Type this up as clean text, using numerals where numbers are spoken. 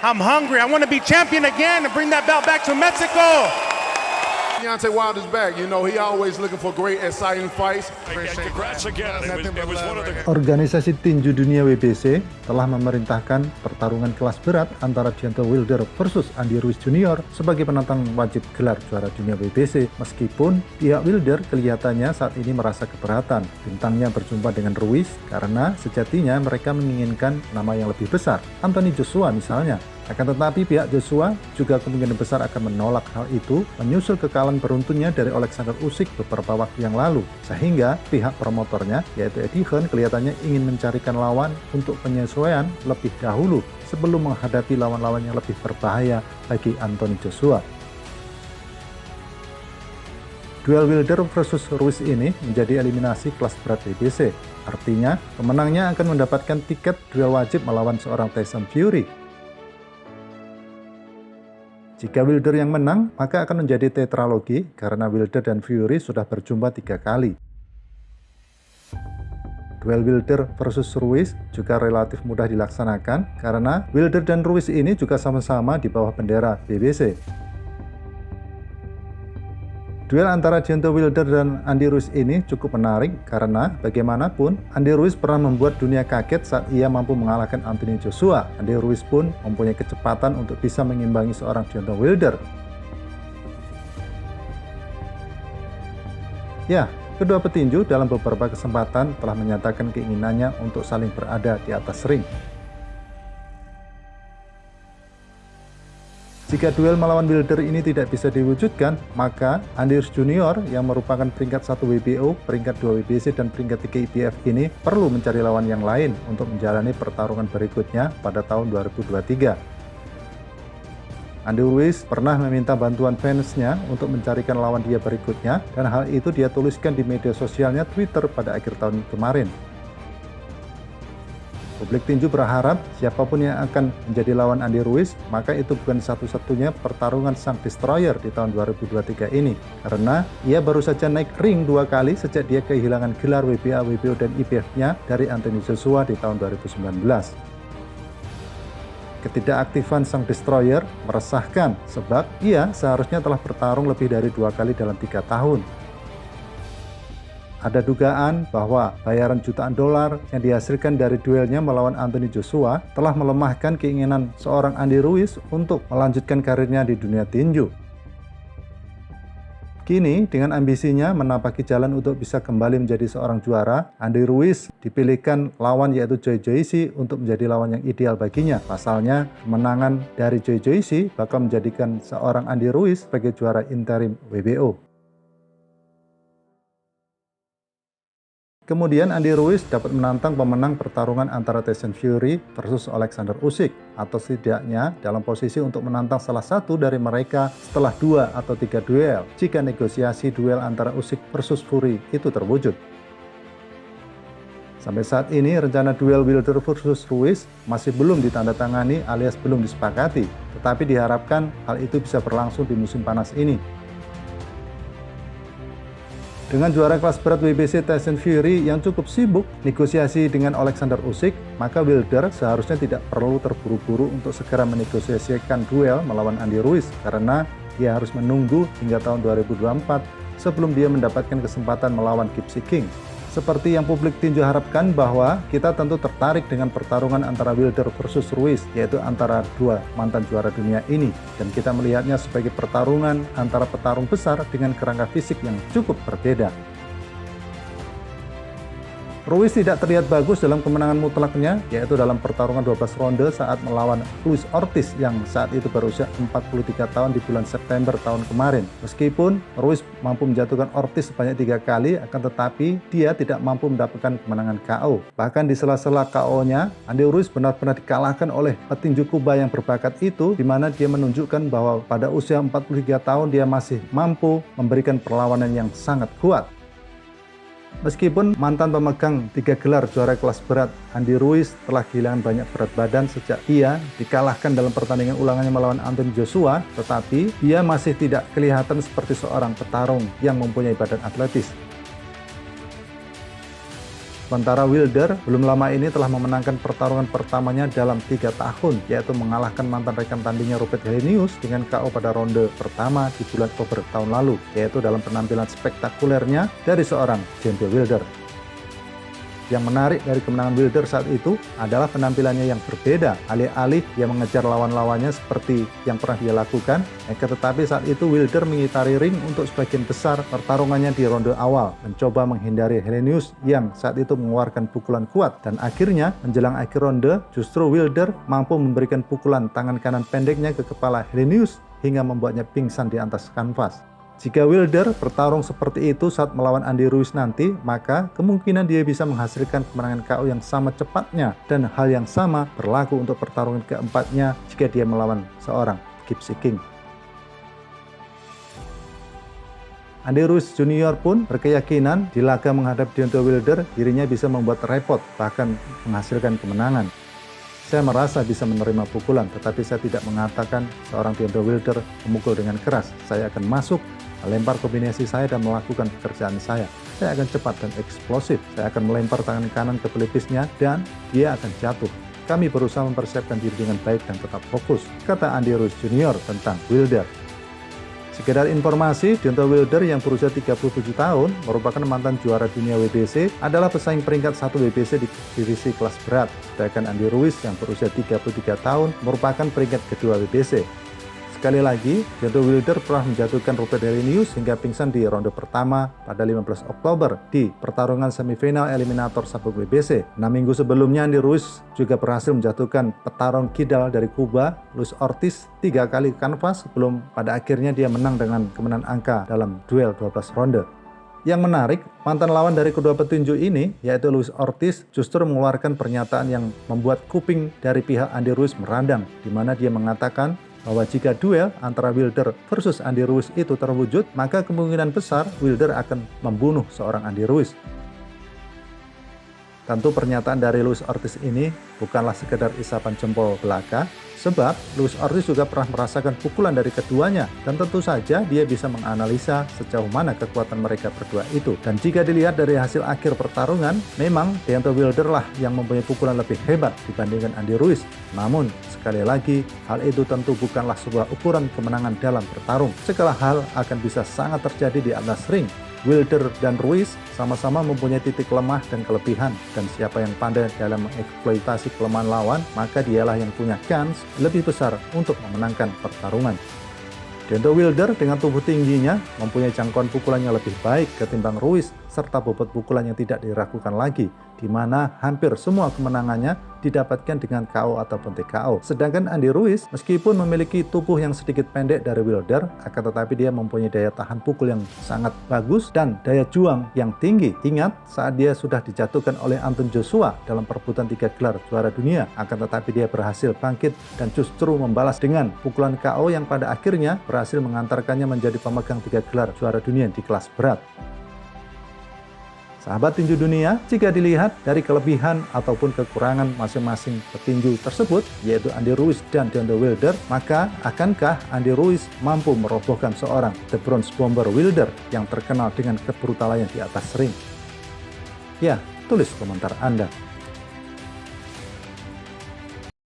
I'm hungry. I want to be champion again and bring that belt back to Mexico. Deontay Wilder's back. You know, he always looking for great, exciting fights. Congrats again. It was one of the... Organisasi Tinju Dunia WBC telah memerintahkan pertarungan kelas berat antara Deontay Wilder versus Andy Ruiz Jr. sebagai penantang wajib gelar juara dunia WBC. Meskipun pihak Wilder kelihatannya saat ini merasa keberatan bintangnya berjumpa dengan Ruiz karena sejatinya mereka menginginkan nama yang lebih besar, Anthony Joshua misalnya. Akan tetapi pihak Joshua juga kemungkinan besar akan menolak hal itu menyusul kekalahan beruntunnya dari Alexander Usyk beberapa waktu yang lalu. Sehingga pihak promotornya yaitu Eddie Hearn kelihatannya ingin mencarikan lawan untuk penyesuaian lebih dahulu sebelum menghadapi lawan-lawan yang lebih berbahaya bagi Anthony Joshua. Duel Wilder versus Ruiz ini menjadi eliminasi kelas berat WBC. Artinya pemenangnya akan mendapatkan tiket duel wajib melawan seorang Tyson Fury. Jika Wilder yang menang, maka akan menjadi tetralogi karena Wilder dan Fury sudah berjumpa 3 kali. Duel Wilder versus Ruiz juga relatif mudah dilaksanakan karena Wilder dan Ruiz ini juga sama-sama di bawah bendera WBC. Duel antara Deontay Wilder dan Andy Ruiz ini cukup menarik karena bagaimanapun Andy Ruiz pernah membuat dunia kaget saat ia mampu mengalahkan Anthony Joshua. Andy Ruiz pun mempunyai kecepatan untuk bisa mengimbangi seorang Deontay Wilder. Ya, kedua petinju dalam beberapa kesempatan telah menyatakan keinginannya untuk saling berada di atas ring. Jika duel melawan Wilder ini tidak bisa diwujudkan, maka Andy Ruiz Jr. yang merupakan peringkat 1 WBO, peringkat 2 WBC, dan peringkat 3 IBF ini perlu mencari lawan yang lain untuk menjalani pertarungan berikutnya pada tahun 2023. Andy Ruiz pernah meminta bantuan fansnya untuk mencarikan lawan dia berikutnya, dan hal itu dia tuliskan di media sosialnya Twitter pada akhir tahun kemarin. Publik tinju berharap siapapun yang akan menjadi lawan Andy Ruiz, maka itu bukan satu-satunya pertarungan sang destroyer di tahun 2023 ini. Karena ia baru saja naik ring 2 kali sejak dia kehilangan gelar WBA, WBO, dan IBF-nya dari Anthony Joshua di tahun 2019. Ketidakaktifan sang destroyer meresahkan sebab ia seharusnya telah bertarung lebih dari 2 kali dalam 3 tahun. Ada dugaan bahwa bayaran jutaan dolar yang dihasilkan dari duelnya melawan Anthony Joshua telah melemahkan keinginan seorang Andy Ruiz untuk melanjutkan karirnya di dunia tinju. Kini, dengan ambisinya menapaki jalan untuk bisa kembali menjadi seorang juara, Andy Ruiz dipilihkan lawan yaitu Joe Joyce untuk menjadi lawan yang ideal baginya. Pasalnya, kemenangan dari Joe Joyce bakal menjadikan seorang Andy Ruiz sebagai juara interim WBO. Kemudian Andy Ruiz dapat menantang pemenang pertarungan antara Tyson Fury versus Alexander Usyk, atau setidaknya dalam posisi untuk menantang salah satu dari mereka setelah 2 atau 3 duel jika negosiasi duel antara Usyk versus Fury itu terwujud. Sampai saat ini rencana duel Wilder versus Ruiz masih belum ditandatangani alias belum disepakati, tetapi diharapkan hal itu bisa berlangsung di musim panas ini. Dengan juara kelas berat WBC Tyson Fury yang cukup sibuk negosiasi dengan Alexander Usyk, maka Wilder seharusnya tidak perlu terburu-buru untuk segera menegosiasikan duel melawan Andy Ruiz karena dia harus menunggu hingga tahun 2024 sebelum dia mendapatkan kesempatan melawan Gypsy King. Seperti yang publik tinju harapkan bahwa kita tentu tertarik dengan pertarungan antara Wilder versus Ruiz, yaitu antara 2 mantan juara dunia ini. Dan kita melihatnya sebagai pertarungan antara petarung besar dengan kerangka fisik yang cukup berbeda. Ruiz tidak terlihat bagus dalam kemenangan mutlaknya, yaitu dalam pertarungan 12 ronde saat melawan Luis Ortiz yang saat itu berusia 43 tahun di bulan September tahun kemarin. Meskipun Ruiz mampu menjatuhkan Ortiz sebanyak 3 kali, akan tetapi dia tidak mampu mendapatkan kemenangan KO. Bahkan di sela-sela KO-nya, Andy Ruiz benar-benar dikalahkan oleh petinju Kuba yang berbakat itu, di mana dia menunjukkan bahwa pada usia 43 tahun dia masih mampu memberikan perlawanan yang sangat kuat. Meskipun mantan pemegang 3 gelar juara kelas berat, Andy Ruiz telah kehilangan banyak berat badan sejak ia dikalahkan dalam pertandingan ulangannya melawan Anthony Joshua, tetapi dia masih tidak kelihatan seperti seorang petarung yang mempunyai badan atletis. Sementara Wilder belum lama ini telah memenangkan pertarungan pertamanya dalam 3 tahun, yaitu mengalahkan mantan rekan tandingnya Rupert Helenius dengan KO pada ronde pertama di bulan Oktober tahun lalu, yaitu dalam penampilan spektakulernya dari seorang Deontay Wilder. Yang menarik dari kemenangan Wilder saat itu adalah penampilannya yang berbeda, alih-alih dia mengejar lawan-lawannya seperti yang pernah dia lakukan, tetapi saat itu Wilder mengitari ring untuk sebagian besar pertarungannya di ronde awal, mencoba menghindari Helenius yang saat itu mengeluarkan pukulan kuat, dan akhirnya menjelang akhir ronde justru Wilder mampu memberikan pukulan tangan kanan pendeknya ke kepala Helenius hingga membuatnya pingsan di atas kanvas. Jika Wilder bertarung seperti itu saat melawan Andy Ruiz nanti, maka kemungkinan dia bisa menghasilkan kemenangan KO yang sama cepatnya, dan hal yang sama berlaku untuk pertarungan keempatnya jika dia melawan seorang Gypsy King. Andy Ruiz Jr. pun berkeyakinan di laga menghadap Deontay Wilder dirinya bisa membuat repot, bahkan menghasilkan kemenangan. Saya merasa bisa menerima pukulan, tetapi saya tidak mengatakan seorang Deontay Wilder memukul dengan keras. Saya akan masuk, melempar kombinasi saya dan melakukan pekerjaan saya. Saya akan cepat dan eksplosif. Saya akan melempar tangan kanan ke pelipisnya dan dia akan jatuh. Kami berusaha mempersiapkan diri dengan baik dan tetap fokus, kata Andy Ruiz Jr. tentang Wilder. Sekedar informasi, Deontay Wilder yang berusia 37 tahun merupakan mantan juara dunia WBC, adalah pesaing peringkat 1 WBC di divisi kelas berat. Sedangkan Andy Ruiz yang berusia 33 tahun merupakan peringkat kedua WBC. Sekali lagi, Deontay Wilder pernah menjatuhkan Rupert Helenius hingga pingsan di ronde pertama pada 15 Oktober di pertarungan semifinal eliminator sabuk WBC. 6 minggu sebelumnya, Andy Ruiz juga berhasil menjatuhkan petarung kidal dari Kuba, Luis Ortiz, 3 kali kanvas sebelum pada akhirnya dia menang dengan kemenangan angka dalam duel 12 ronde. Yang menarik, mantan lawan dari kedua petinju ini, yaitu Luis Ortiz, justru mengeluarkan pernyataan yang membuat kuping dari pihak Andy Ruiz merandang, di mana dia mengatakan bahwa jika duel antara Wilder versus Andy Ruiz itu terwujud, maka kemungkinan besar Wilder akan membunuh seorang Andy Ruiz. Tentu pernyataan dari Luis Ortiz ini bukanlah sekedar isapan jempol belaka, sebab Luis Ortiz juga pernah merasakan pukulan dari keduanya, dan tentu saja dia bisa menganalisa sejauh mana kekuatan mereka berdua itu. Dan jika dilihat dari hasil akhir pertarungan, memang Deontay Wilder lah yang mempunyai pukulan lebih hebat dibandingkan Andy Ruiz. Namun, sekali lagi, hal itu tentu bukanlah sebuah ukuran kemenangan dalam bertarung. Segala hal akan bisa sangat terjadi di atas ring. Wilder dan Ruiz sama-sama mempunyai titik lemah dan kelebihan, dan siapa yang pandai dalam mengeksploitasi kelemahan lawan, maka dialah yang punya kans lebih besar untuk memenangkan pertarungan. Deontay Wilder dengan tubuh tingginya mempunyai jangkauan pukulannya lebih baik ketimbang Ruiz, serta bobot pukulan yang tidak diragukan lagi, di mana hampir semua kemenangannya didapatkan dengan KO ataupun TKO. Sedangkan Andy Ruiz meskipun memiliki tubuh yang sedikit pendek dari Wilder, akan tetapi dia mempunyai daya tahan pukul yang sangat bagus dan daya juang yang tinggi. Ingat saat dia sudah dijatuhkan oleh Anthony Joshua dalam perebutan 3 gelar juara dunia, akan tetapi dia berhasil bangkit dan justru membalas dengan pukulan KO yang pada akhirnya berhasil mengantarkannya menjadi pemegang 3 gelar juara dunia di kelas berat. Sahabat tinju dunia, jika dilihat dari kelebihan ataupun kekurangan masing-masing petinju tersebut, yaitu Andy Ruiz dan Deontay Wilder, maka akankah Andy Ruiz mampu merobohkan seorang The Bronze Bomber Wilder yang terkenal dengan kebrutalannya di atas ring? Ya, tulis komentar Anda.